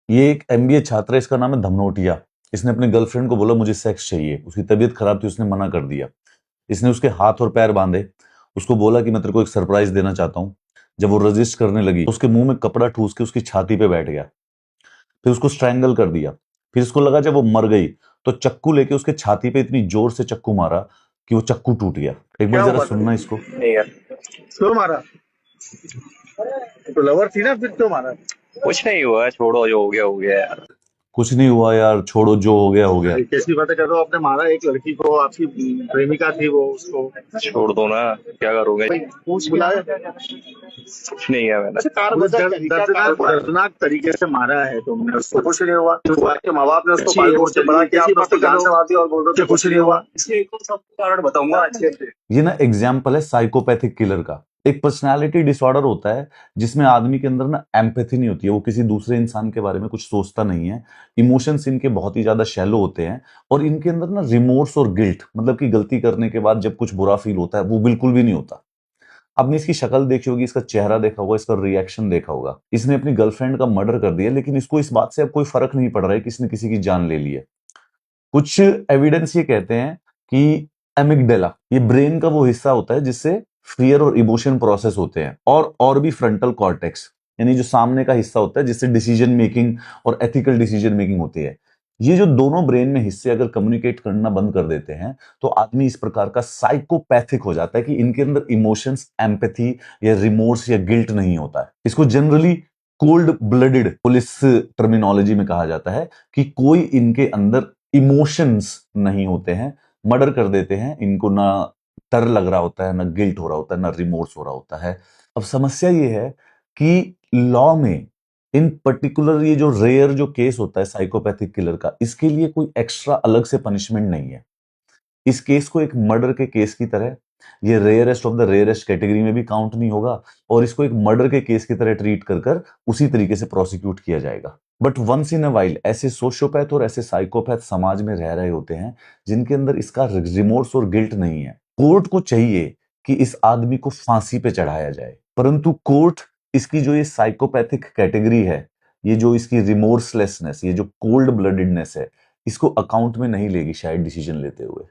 ये एक एमबीए छात्र है, इसका नाम है धमनोटिया। इसने अपने गर्लफ्रेंड को बोला मुझे सेक्स चाहिए, उसकी तबीयत खराब थी, उसने मना कर दिया। इसने उसके हाथ और पैर बांधे, उसको बोला कि मैं तेरे को एक सरप्राइज देना चाहता हूँ। जब वो रजिस्ट करने लगी तो उसके मुंह में कपड़ा ठूस के उसकी छाती पे बैठ गया, फिर उसको स्ट्रैंगल कर दिया। फिर इसको लगा जब वो मर गई तो चक्कू लेके उसके छाती पे इतनी जोर से चक्कू मारा कि वो चक्कू टूट गया। एक बार क्या जरा हुआ था? सुनना इसको। नहीं यार, क्यों मारा? तो लवर थी ना, फिर क्यों मारा? कुछ नहीं हुआ, छोड़ो, जो हो गया हो गया यार। कुछ नहीं हुआ यार, छोड़ो, जो हो गया हो गया। अरे कैसी बातें कर रहे हो? आपने मारा एक लड़की को, आपकी प्रेमिका थी वो, उसको छोड़ दो ना, क्या करोगे? पूछ बुलाया? कुछ नहीं है मैंने। दर्दनाक तरीके से मारा है तुमने उसको। कुछ नहीं हुआ। आपके माँ बाप ने उसको पाल पोस के बड़ा किया, आपने उसको जान से मार दिया और बोल रहे हो कुछ नहीं हुआ। इसके एक सब कारण बताऊंगा अच्छे से। ये ना एग्जाम्पल है साइकोपैथिक किलर का। एक पर्सनालिटी डिसऑर्डर होता है जिसमें आदमी के अंदर ना एम्पैथी नहीं होती है, वो किसी दूसरे इंसान के बारे में कुछ सोचता नहीं है। इमोशंस इनके बहुत ही ज्यादा शैलो होते हैं और इनके अंदर ना रिमोर्स और गिल्ट, मतलब कि गलती करने के बाद जब कुछ बुरा फील होता है वो बिल्कुल भी नहीं होता। आपने इसकी शक्ल देखी होगी, इसका चेहरा देखा होगा, इसका रिएक्शन देखा होगा। इसने अपनी गर्लफ्रेंड का मर्डर कर दिया, लेकिन इसको इस बात से अब कोई फर्क नहीं पड़ रहा है कि इसने किसी की जान ले ली है। कुछ एविडेंस ये कहते हैं कि एमिगडेला, ये ब्रेन का वो हिस्सा होता है जिससे फियर और इमोशन प्रोसेस होते हैं, और भी फ्रंटल कॉर्टेक्स, यानी जो सामने का हिस्सा होता है जिससे डिसीजन मेकिंग और एथिकल डिसीजन मेकिंग होती है। ये जो दोनों ब्रेन में हिस्से अगर कम्युनिकेट करना बंद कर देते हैं तो आदमी इस प्रकार का साइकोपैथिक हो जाता है कि इनके अंदर इमोशंस, एम्पैथी या रिमोर्स या गिल्ट नहीं होता है। इसको generally cold blooded police terminology में कहा जाता है कि कोई इनके अंदर इमोशंस नहीं होते हैं, मर्डर कर देते हैं। इनको ना डर लग रहा होता है, ना गिल्ट हो रहा होता है, ना रिमोर्स हो रहा होता है। अब समस्या ये है कि लॉ में इन पर्टिकुलर ये जो रेयर जो केस होता है साइकोपैथिक किलर का, इसके लिए कोई एक्स्ट्रा अलग से पनिशमेंट नहीं है। इस केस को एक मर्डर के केस की तरह, ये rarest of the rarest category में भी काउंट नहीं होगा और इसको एक मर्डर के केस की तरह ट्रीट कर कर उसी तरीके से प्रोसिक्यूट किया जाएगा। But once in a while ऐसे सोशियोपैथ और ऐसे साइकोपैथ समाज में रह रहे होते हैं जिनके अंदर इसका रिमोर्स और गिल्ट नहीं है। कोर्ट को चाहिए कि इस आदमी को फांसी पे चढ़ाया जाए, परंतु कोर्ट इसकी जो ये साइकोपैथिक कैटेगरी है, ये जो इसकी रिमोर्सलेसनेस, ये जो कोल्ड ब्लडेडनेस है, इसको अकाउंट में नहीं लेगी शायद डिसीजन लेते हुए।